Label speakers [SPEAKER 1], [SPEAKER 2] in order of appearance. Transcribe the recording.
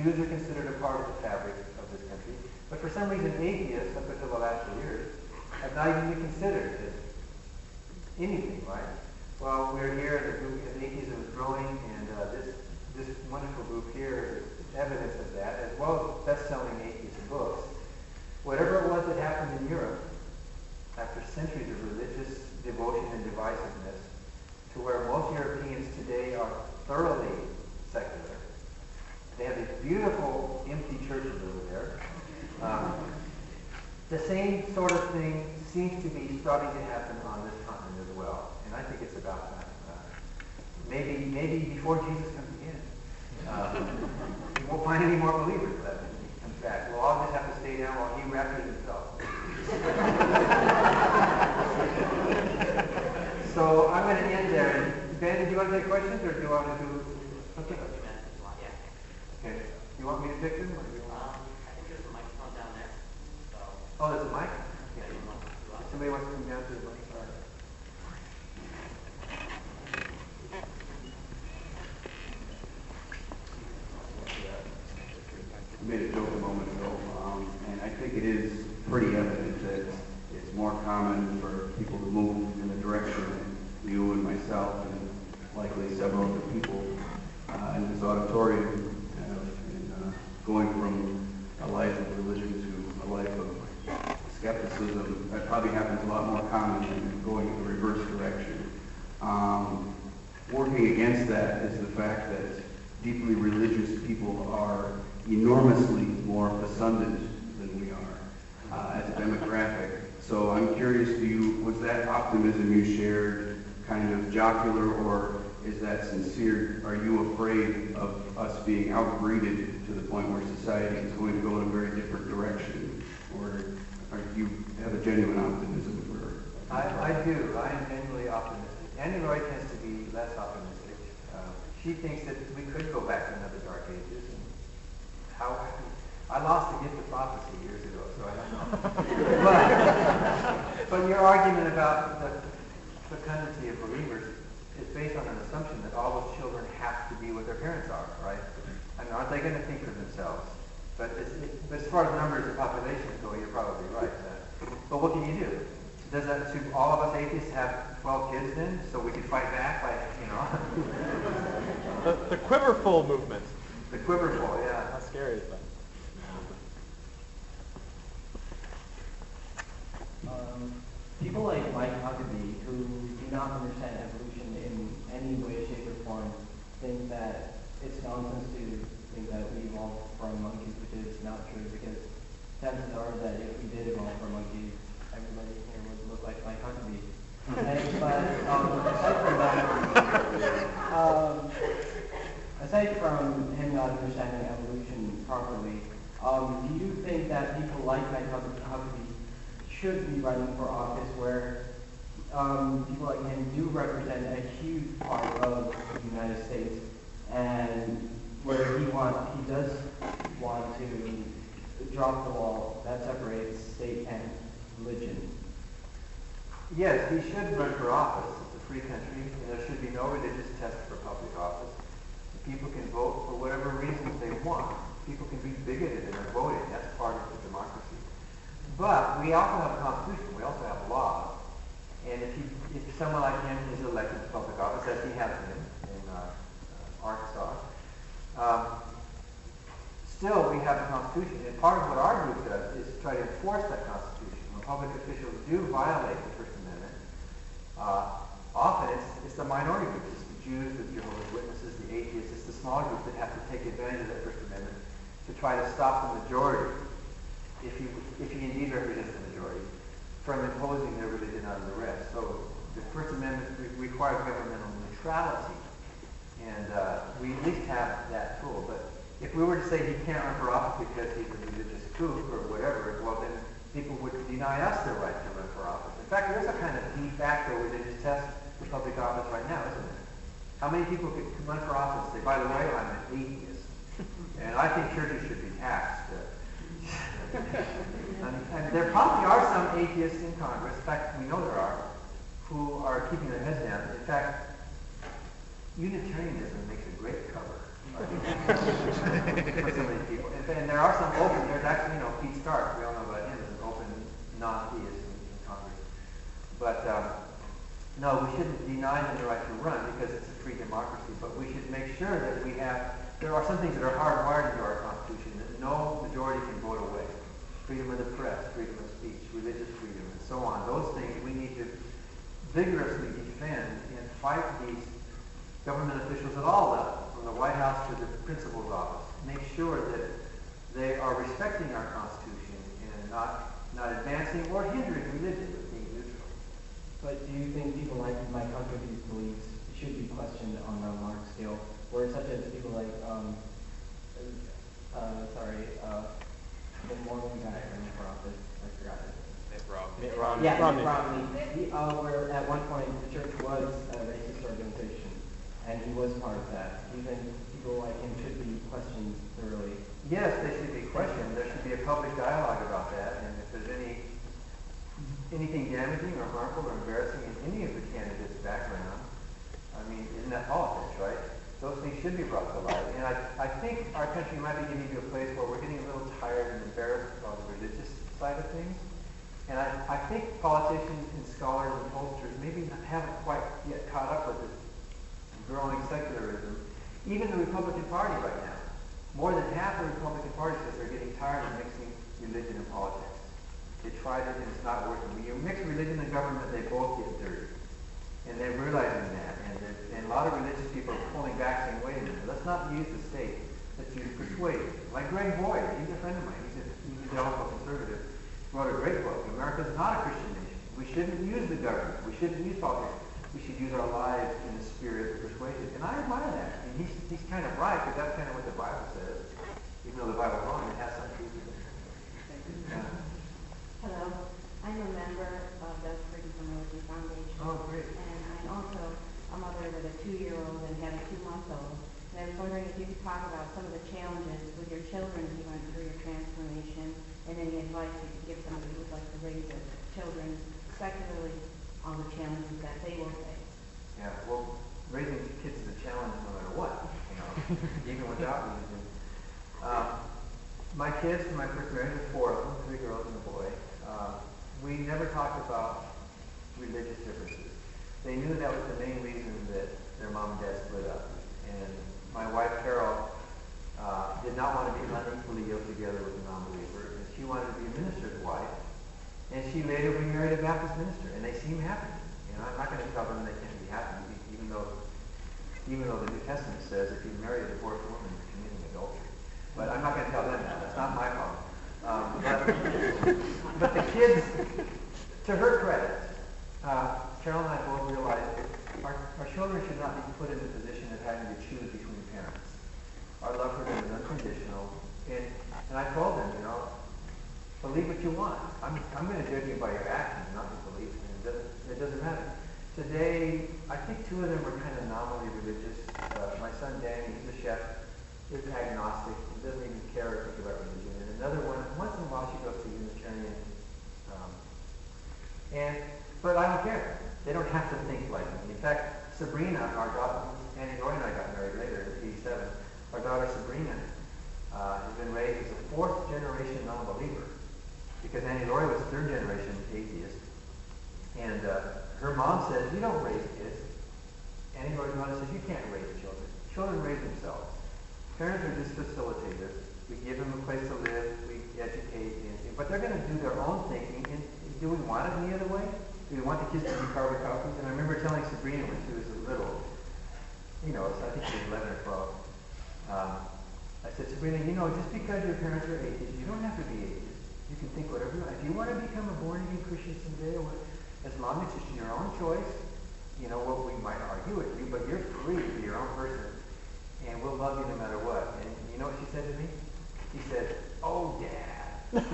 [SPEAKER 1] Jews are considered a part of the fabric of this country, but for some reason atheists, up until the last few years, have not even been considered as anything, right? Well, we're here, and the group of atheism is growing, and this wonderful group here is evidence of that, as well as best-selling atheist books. Whatever it was that happened in Europe, after centuries of religious devotion and divisiveness, to where most Europeans today are thoroughly secular. They have these beautiful empty churches over there. The same sort of thing seems to be starting to happen on this continent as well, and I think it's about time. Maybe before Jesus comes again, we won't find any more believers left. In fact, we'll all just have to stay down while he raptures himself. So I'm going to end there. Ben, do you want to take questions, or do you want to do? Okay. Okay. Do you want me to pick them, or do you want?
[SPEAKER 2] I think there's a microphone down there. So.
[SPEAKER 1] Oh, there's a mic? Okay. Somebody wants to come down to the mic? All right.
[SPEAKER 3] I made a joke a moment ago, and I think it is pretty evident that it's more common for people to move in the direction that you and myself and likely several other people in this auditorium have in going from a life of religion to a life of skepticism. That probably happens a lot more common than going in the reverse direction. Working against that is the fact that deeply religious people are enormously more ascendant than we are as a demographic. So I'm curious, was that optimism you shared kind of jocular, or is that sincere? Are you afraid of us being outbreeded to the point where society is going to go in a very different direction? Or do you have a genuine optimism for?
[SPEAKER 1] I do. I am genuinely optimistic. Annie Roy tends to be less optimistic. She thinks that we could go back to another dark ages. And I lost the gift of prophecy years ago, so I don't know. but your argument about the fecundity of believers is based on an assumption that all those children have to be what their parents are, right? I mean, aren't they going to think for themselves? But as far as numbers of population go, you're probably right. But what can you do? Does that assume all of us atheists have 12 kids then, so we can fight back, like, you know?
[SPEAKER 4] The quiverful movement.
[SPEAKER 1] The quiverful, yeah.
[SPEAKER 4] How scary is that?
[SPEAKER 5] People like Mike Huckabee, who do not understand evolution in any way, shape, or form, think that it's nonsense to think that we evolved from monkeys, which is not true, because chances are that if we did evolve from monkeys, everybody here would look like Mike Huckabee. Aside from him not understanding evolution properly, do you think that people like Mike Huckabee should be running for office, where people like him do represent a huge part of the United States, and where he does want to drop the wall that separates state and religion?
[SPEAKER 1] Yes, he should run for office. It's a free country, and there should be no religious test for public office. People can vote for whatever reasons they want. People can be bigoted in their voting. That's part of the democracy. But we also have a constitution. We also have laws. And if someone like him is elected to public office, as he has been in Arkansas, still we have a constitution. And part of what our group does is try to enforce that constitution. When public officials do violate the First Amendment, often it's the minority groups. It's the Jews, the Jehovah's Witnesses, the atheists. It's the small groups that have to take advantage of that First Amendment to try to stop the majority, if he indeed represents the majority, from imposing their religion on the rest. So the First Amendment requires governmental neutrality, and we at least have that tool. But if we were to say he can't run for office because he's a religious kook or whatever, well then people would deny us the right to run for office. In fact, there is a kind of de facto religious test for public office right now, isn't there? How many people could run for office and say, by the way, I'm an atheist, and I think churches should be taxed? And there probably are some atheists in Congress, in fact, we know there are, who are keeping their heads down. In fact, Unitarianism makes a great cover. for some of these people. And there are some open, there's actually, Pete Stark, we all know about him, is an open non-theist in Congress. But no, we shouldn't deny them the right to run because it's a free democracy, but we should make sure that there are some things that are hardwired into our Constitution that no majority can vote away. Freedom of the press, freedom of speech, religious freedom, and so on. Those things we need to vigorously defend and fight these government officials at all levels, from the White House to the principal's office. Make sure that they are respecting our Constitution and not advancing or hindering religion with being neutral.
[SPEAKER 5] But do you think people like my country's beliefs should be questioned on a large scale, where such as people like, the Mormon guy running for office, I forgot it.
[SPEAKER 4] Mitt Romney.
[SPEAKER 5] Yeah, Mitt Romney. Where at one point the church was a racist organization, and he was part of that. Do you think people like him should be questioned thoroughly?
[SPEAKER 1] Yes, they should be questioned. There should be a public dialogue about that, and if there's anything damaging or harmful or embarrassing in any of the candidates' background, I mean, isn't that politics, right? Those things should be brought to light. And I think our country might be getting to a place where we're getting a little tired and embarrassed about the religious side of things. And I think politicians and scholars and pollsters maybe haven't quite yet caught up with this growing secularism. Even the Republican Party right now. More than half the Republican Party says they're getting tired of mixing religion and politics. They tried it and it's not working. When you mix religion and government, they both get dirty. And they're realizing that. And a lot of religious people are pulling back saying, wait a minute, let's not use the state. Let's use persuasion. Like Greg Boyd, he's a friend of mine. He's an evangelical conservative. Wrote a great book. America's not a Christian nation. We shouldn't use the government. We shouldn't use politics. We should use our lives in the spirit of persuasion. And I admire that. And he's kind of right, because that's kind of what the Bible says. Even though the Bible's wrong, it has some truth in it.
[SPEAKER 6] Hello. I'm a member of the Freedom from Religion Foundation.
[SPEAKER 1] Oh, great.
[SPEAKER 6] And I'm also a mother with a 2-year-old and have a 2-month-old. And I was wondering if you could talk about some of the challenges with your children as you went through your transformation, and any advice you could give somebody who would like to raise their children secularly on the challenges that they will face.
[SPEAKER 1] Yeah, well, raising kids is a challenge no matter what, even without religion. My kids, in my first marriage, were 4 of them, 3 girls and a boy. We never talked about religious differences. They knew that was the main reason that their mom and dad split up. And my wife, Carol, did not want to be unequally yoked together with a non-believer. And she wanted to be a minister's wife. And she later remarried a Baptist minister, and they seem happy. I'm not going to tell them they can't be happy, even though the New Testament says if you marry a divorced woman, you're committing adultery. But I'm not going to tell them that. That's not my problem. But the kids, to her credit, Carol and I both realized our children should not be put in the position of having to choose between parents. Our love for them is unconditional. And I told them, believe what you want. I'm going to judge you by your actions, not your beliefs. And it doesn't matter. Today, I think 2 of them are kind of nominally religious. My son Danny, he's a chef, is agnostic. He doesn't even care or think about religion. And another one, once in a while she goes to Unitarian. But I don't care. They don't have to think like me. In fact, Sabrina, our daughter, Annie Roy and I got married later, in 87. Our daughter Sabrina has been raised as a 4th-generation non-believer, because Annie Laurie was a 3rd-generation atheist. And her mom says, you don't raise kids. Annie Laurie's mother says, you can't raise children. Children raise themselves. Parents are just facilitators. We give them a place to live, we educate, but they're going to do their own thinking. And do we want it any other way? Do we want the kids to be carbon copies? And I remember telling Sabrina when she was little, I think she was 11 or 12, I said, Sabrina, just because your parents are atheists, you don't have to be atheist. You can think whatever you want. If you want to become a born-again Christian someday, as long as it's your own choice, what we might argue with you, but you're free to be your own person, and we'll love you no matter what. And you know what she said to me? She said, oh, Dad.